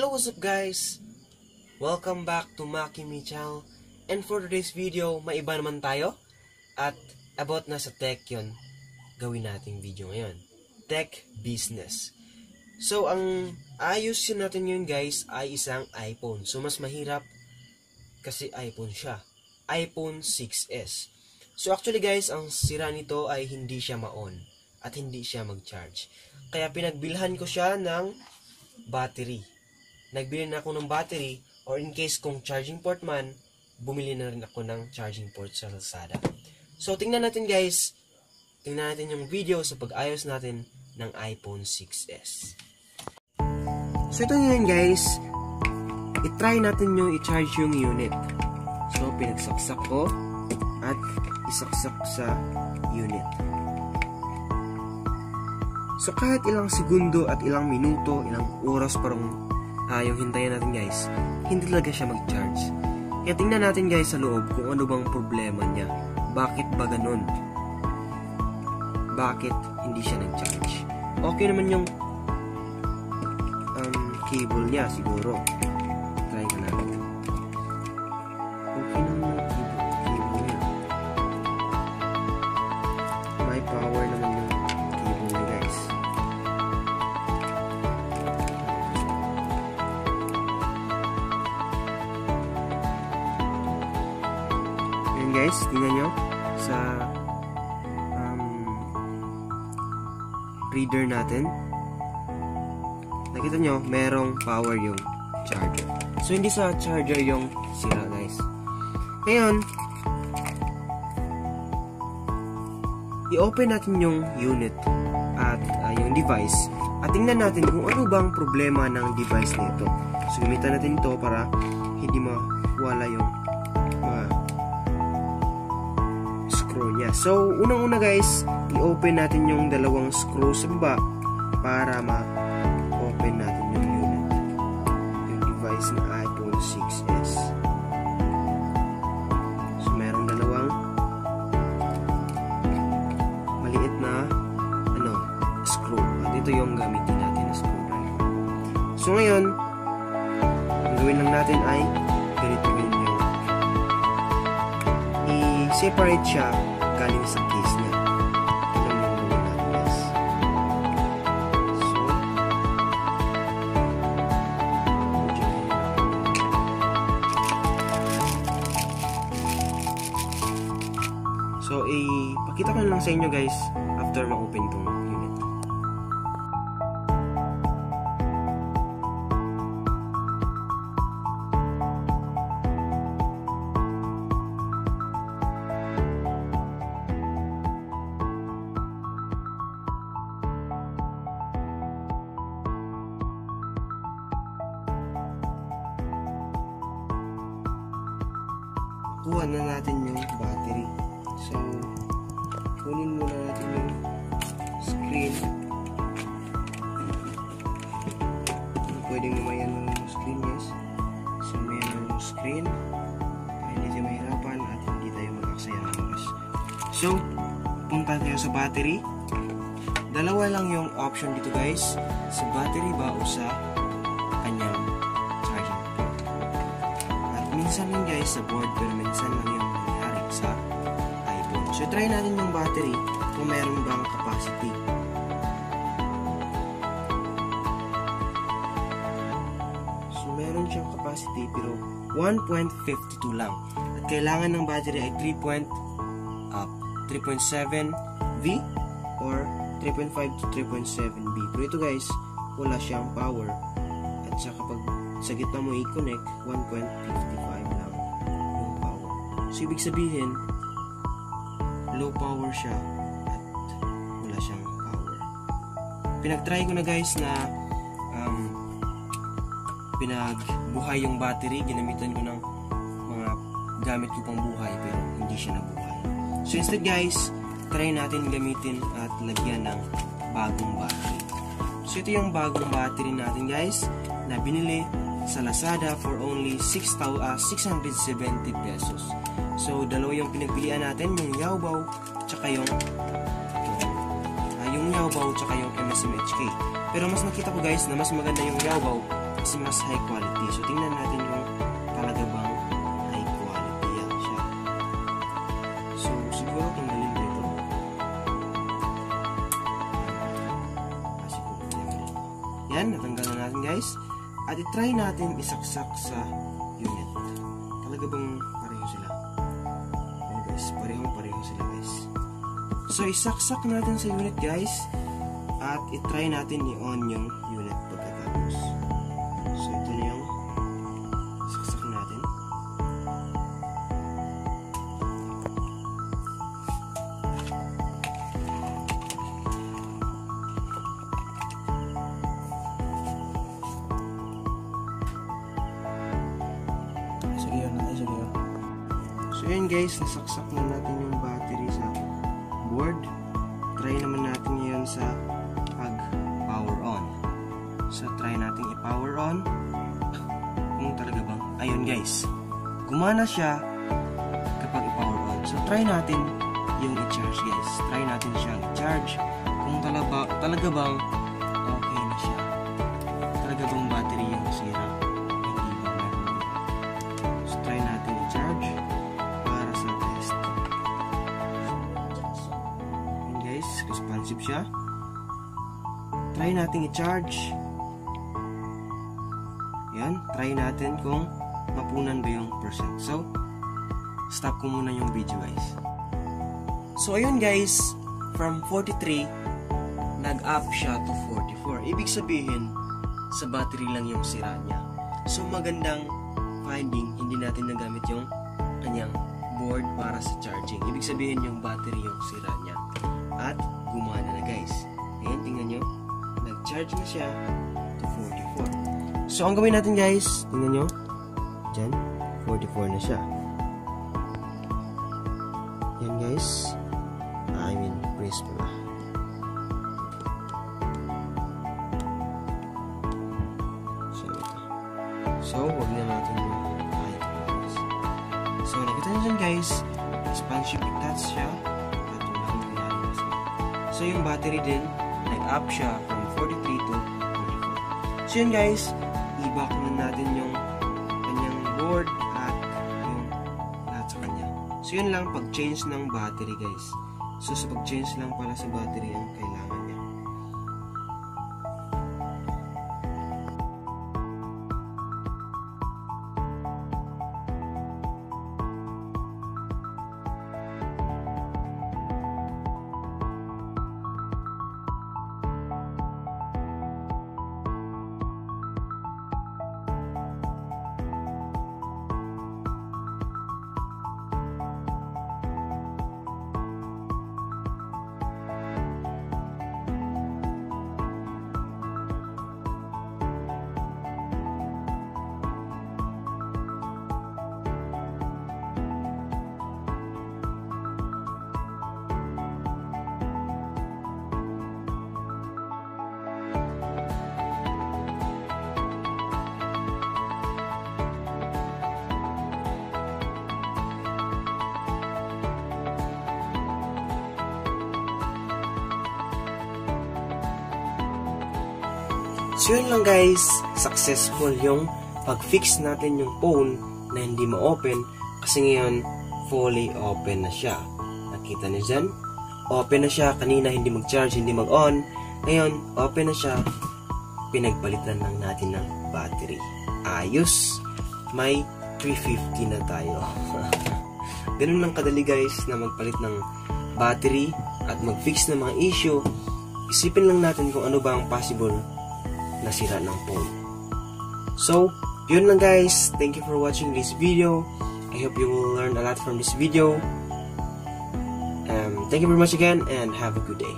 Hello, what's up guys? Welcome back to Maki channel. And for today's video, maiba naman tayo. At about na sa tech yun, gawin nating video ngayon. Tech business. So, ang aayusin natin yun guys ay isang iPhone. So, mas mahirap kasi iPhone siya. iPhone 6s. So, actually guys, ang sira nito ay hindi siya ma-on at hindi siya mag-charge. Kaya pinagbilhan ko siya ng battery. Nagbili na ako ng battery, or in case kung charging port man, bumili na rin ako ng charging port sa Lazada. So, tingnan natin guys. Tingnan natin yung video sa pag-ayos natin ng iPhone 6s. So, ito ngayon guys. I-try natin yung i-charge yung unit. So, pinagsaksak ko at isaksak sa unit. So, kahit ilang segundo at ilang minuto, ilang oras parang yung hintayin natin guys, hindi talaga siya mag-charge. Kaya tingnan natin guys sa loob kung ano bang problema niya. Bakit ba ganun? Bakit hindi siya nag-charge? Okay naman yung cable niya siguro. Try ka natin. Okay naman yung cable niya. May power naman yung cable niya guys. Guys, tingnan nyo sa reader natin. Nakita nyo, merong power yung charger. So, hindi sa charger yung sira, guys. Ngayon, i-open natin yung unit at yung device. At tingnan natin kung ano bang problema ng device nito. So, gamitan natin ito para hindi mawala yung mga screw niya. So, unang-una guys, i-open natin yung dalawang screw sa baba para ma-open natin yung unit. Yung device na iPhone 6s. So, merong dalawang maliit na screw. At ito yung gamitin natin na screwdriver. So, ngayon, ang gawin lang natin ay ganito yung i-separate siya galing sa case niya. Ito lang yung gawin natin guys. So, ipakita ko lang sa inyo guys after ma-open tong unit. Kuha na natin yung battery. So, kunin muna natin yung screen. Pwedeng lumayan ng screen guys. So, mayroon yung screen. Kaya hindi tayo mahirapan at hindi tayo mag-aksaya ng oras. So, punta tayo sa battery. Dalawa lang yung option dito guys. Sa battery ba o sa kanyang charging port. At minsan lang guys sa board, pero minsan lang yung nangyari sa iPhone. So, try natin yung battery kung meron bang capacity. So, meron siyang capacity pero 1.52 lang. At kailangan ng battery ay 3.7V or 3.5 to 3.7V. Pero ito guys, wala siyang power. At sa kapag sa gitna mo i-connect, 1.55 lang yung power. So, ibig sabihin, low power siya at wala siyang power. Pinag-try ko na guys na pinagbuhay yung battery. Ginamitan ko ng mga gamit ko pang buhay pero hindi siya nabuhay. So, instead guys, try natin gamitin at lagyan ng bagong battery. So, ito yung bagong battery natin guys na binili sa Lazada for only 670 pesos. So, dalawa yung pinagpilian natin, yung Yaobaw tsaka yung Yaobaw tsaka yung MSMHK. Pero mas nakita ko guys na mas maganda yung Yaobaw is mas high quality. So, tingnan natin kung talaga bang high quality yan siya. So, siguro tanggalin ko ito. Yan, natanggal na natin guys. At i-try natin isaksak sa unit. Talaga bang pareho sila? Ayan guys, pareho sila guys. So, isaksak natin sa unit guys. At i-try natin i-on yung unit pagkatapos. So, ito na yung saksak natin. So, yun guys, nasaksak na natin yung battery sa board. Try naman natin yun sa pag-power on. So, try natin i-power on. Kung talaga bang, ayun guys, gumana siya kapag i-power on. So, try natin yung i-charge guys. Try natin siyang i-charge. Kung talaga bang okay na siya. Talaga bang battery yung sira. Hindi ba meron. So, try natin i-charge para sa test. Ayun guys, responsive siya. Try natin i-charge. Yan, try natin kung mapunan ba yung percent. So, stop ko muna yung video guys. So, ayun guys, from 43, nag-up siya to 44. Ibig sabihin, sa battery lang yung sira niya. So, magandang finding, hindi natin nagamit yung kanyang board para sa charging. Ibig sabihin, yung battery yung sira niya. At, gumana na guys. Ayan, tingnan nyo. Nag-charge na siya to 44. So, ang gawin natin guys, tingnan nyo. Diyan, 44 na siya. Yan guys. Press pala. So, wag na natin yung guys. So, nakita nyo dyan guys. Expansion touch siya. At walang nangyari. So, yung battery din, nag-up siya from 43 to 44. So, yun guys. I-back na natin yung kanyang board at yung lahat sa kanya. So, yun lang pag-change ng battery guys. So, sa pag-change lang pala sa battery ang kailangan niya. So yun lang guys, successful yung pag-fix natin yung phone na hindi ma-open kasi ngayon fully open na siya. Nakita niyo dyan? Open na siya, kanina hindi mag-charge, hindi mag-on. Ngayon, open na siya, pinagpalitan lang natin ng battery. Ayos, may 350 na tayo. Ganun lang kadali guys na magpalit ng battery at mag-fix ng mga issue. Isipin lang natin kung ano ba ang possible na sira ng phone. So, yun lang guys. Thank you for watching this video. I hope you will learn a lot from this video. Thank you very much again and have a good day.